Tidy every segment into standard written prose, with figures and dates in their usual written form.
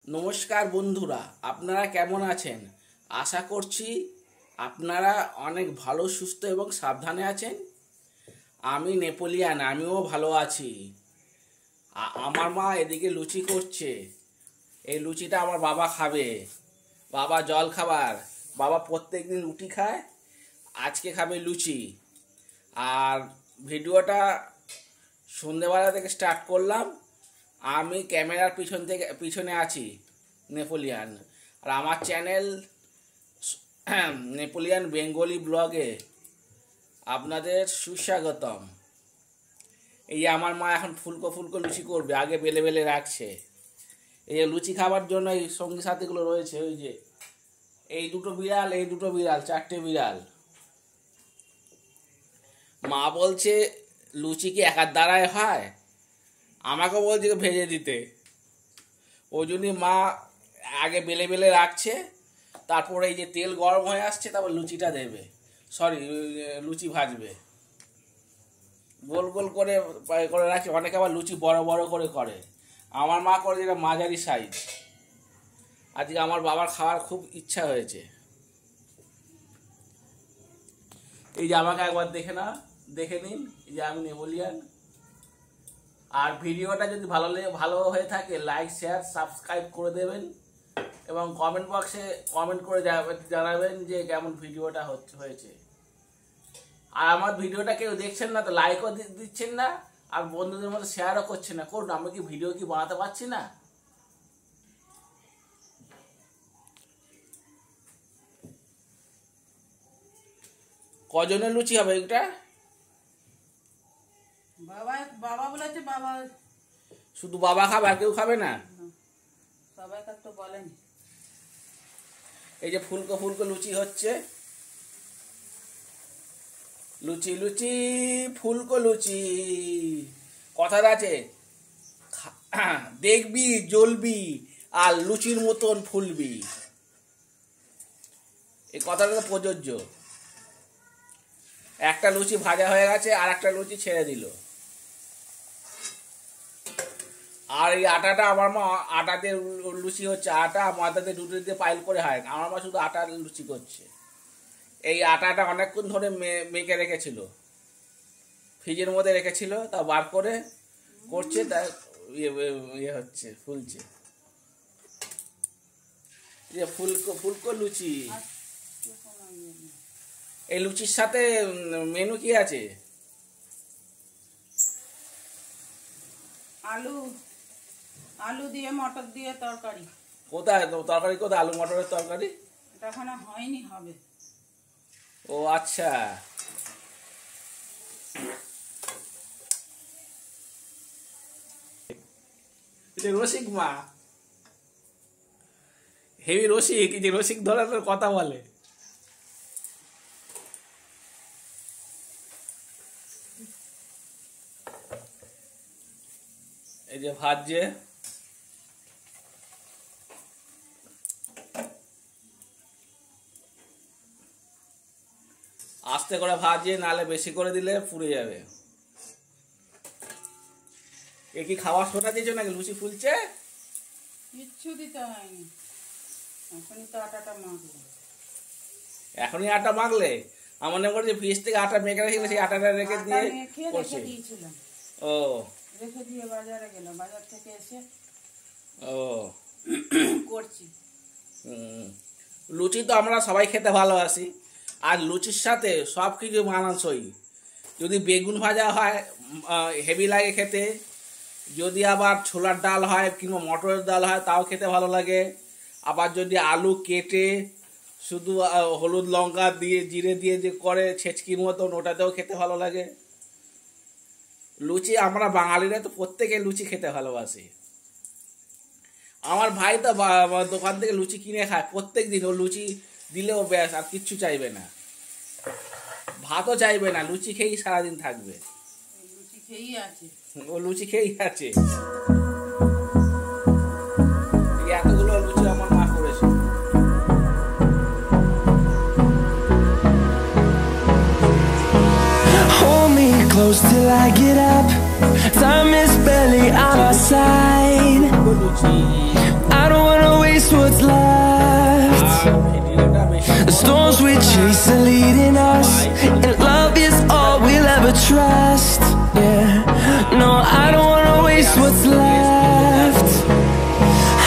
নমস্কার বন্ধুরা, আপনারা কেমন আছেন? আশা করছি আপনারা অনেক ভালো, সুস্থ এবং সাবধানে আছেন। আমি নেপোলিয়ান, আমিও ভালো আছি। আমার মা এদিকে লুচি করছে। এই লুচিটা আমার বাবা খাবে। বাবা জল খাবার, বাবা প্রত্যেক দিন রুটি খায়, আজকে খাবে লুচি। আর ভিডিওটা সন্ধ্যেবেলা থেকে স্টার্ট করলাম। আমি ক্যামেরার পিছনে আছি, নেপোলিয়ান। আর আমার চ্যানেল নেপোলিয়ান বেঙ্গলি ব্লগে আপনাদের সুস্বাগতম। এই যে আমার মা এখন ফুলকো ফুলকো লুচি করবে, আগে বেলে বেলে রাখছে। এই যে লুচি খাবার জন্য এই সঙ্গী সাথীগুলো রয়েছে, ওই যে এই দুটো বিড়াল, এই দুটো বিড়াল, চারটে বিড়াল। মা বলছে লুচি কি একার দ্বারায় হয়, আমাকে বলছে ভেজে দিতে। ওই জন্যই মা আগে বেলে বেলে রাখছে, তারপরে এই যে তেল গরম হয়ে আসছে, তারপর লুচিটা দেবে, লুচি ভাজবে। গোল গোল করে করে রাখছে। অনেকে আবার লুচি বড় বড় করে করে, আমার মা করে যেটা মাঝারি সাইজ। আজকে আমার বাবার খাওয়ার খুব ইচ্ছা হয়েছে। এই যে আমাকে একবার দেখে নিন, এই যে আমি নেপোলিয়ান। আর ভিডিওটা যদি ভালো হয়ে থাকে, লাইক, শেয়ার, সাবস্ক্রাইব করে দেবেন এবং কমেন্ট বক্সে কমেন্ট করে জানাবেন যে কেমন ভিডিওটা হয়েছে। আর আমার ভিডিওটা কেউ দেখছেন না তো লাইকও দিচ্ছেন না, আর বন্ধুদের মধ্যে শেয়ারও করছেন না। করুন, আমি কি ভিডিও বানাতে পারছি না? কজনের লুচি হবে এটা? বাবা বলেছে, বাবা শুধু বাবা খাবে, আর কেউ খাবে না? সবাই তো বলেন। এই যে ফুলকো ফুলকো লুচি হচ্ছে, লুচি লুচি ফুলকো লুচি। কথা আছে, দেখবি জ্বলবি আর লুচির মতন ফুলবি। এই কথাটা তো প্রযোজ্য। একটা লুচি ভাজা হয়ে গেছে, আর একটা লুচি ছেড়ে দিল। আর এই আটাটা আমার মা আটাতে লুচি হচ্ছে, আটা ময়দাতে দুটো দিয়ে পাইল করে হয়। আমার মা শুধু আটার লুচি করছে। এই আটাটা অনেকক্ষণ ধরে মেখে রেখেছিল, ফ্রিজের মধ্যে রেখেছিল, তা বার করে করছে, তা ইয়ে হচ্ছে, ফুলছে। যে ফুলকো লুচি। এই লুচির সাথে মেনু কি আছে? আলু দিয়ে মটর দিয়ে তরকারি। কোথায় তরকারি? কোথায় আলু মটরের তরকারি? এটা এখনো হয়নি, হবে। ও আচ্ছা। রসিক মা, হেভি রসিক। যে রসিক ধরনের কথা বলে। এই যে ভাজছে, আস্তে করে ভাজে, নালে বেশি করে দিলে পুড়ে যাবে। এ কি খাওয়ার সোটা দিয়েছো নাকি? লুচি ফুলছে? কিচ্ছু দিতে হয়নি, এখনই তো আটাটা মাখবো। এখনই আটা মাখলে? আমার মনে করছে ফ্রিজ থেকে আটা মেখে রেখেছিল, সেই আটাটা রেখে দিয়ে করছে। ও, রেখে দিয়ে বাজারে গেলাম, বাজার থেকে এসে ও করছি। লুচি তো আমরা সবাই খেতে ভালোবাসি, আর লুচির সাথে সব কিছু মানানসই। যদি বেগুন ভাজা হয় হেভি লাগে খেতে, যদি আবার ছোলার ডাল হয় কিংবা মটরের ডাল হয় তাও খেতে ভালো লাগে। আবার যদি আলু কেটে শুধু হলুদ লঙ্কা দিয়ে জিরে দিয়ে যে করে ছেচকির মতন, ওটাতেও খেতে ভালো লাগে। লুচি আমরা বাঙালিরা তো প্রত্যেকে লুচি খেতে ভালোবাসি। আমার ভাই তো দোকান থেকে লুচি কিনে খায় প্রত্যেক দিন। ও লুচি দিলেও ব্যাস, আর কিচ্ছু চাইবে না, ভাতও চাইবে না, লুচি খেয়েই সারাদিন থাকবে। লুচি খেয়েই আছে, ও লুচি খেয়েই আছে। এতগুলো লুচি আমার মা করেছে। Hold me close till I get up. Time is barely on our side. I don't wanna The storms we chase are leading us, and love is all we'll ever trust. Yeah, no, I don't wanna waste what's left.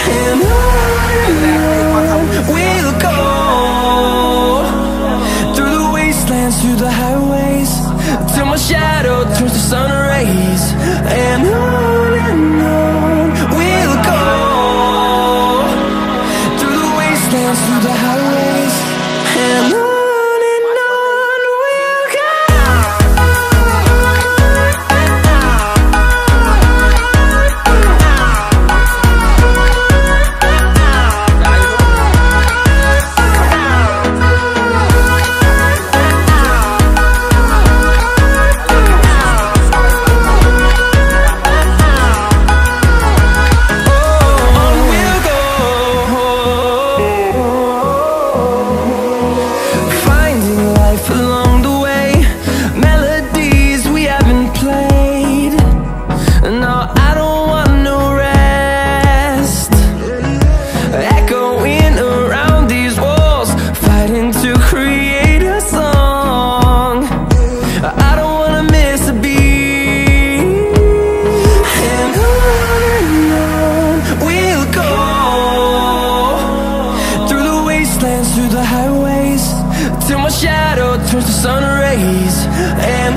And on we'll go, through the wastelands, through the highways, till my shadow turns to sun rays. And on we'll go, through the wastelands, through the highways, and on we'll go. Through the highways, till my shadow turns to sun rays. And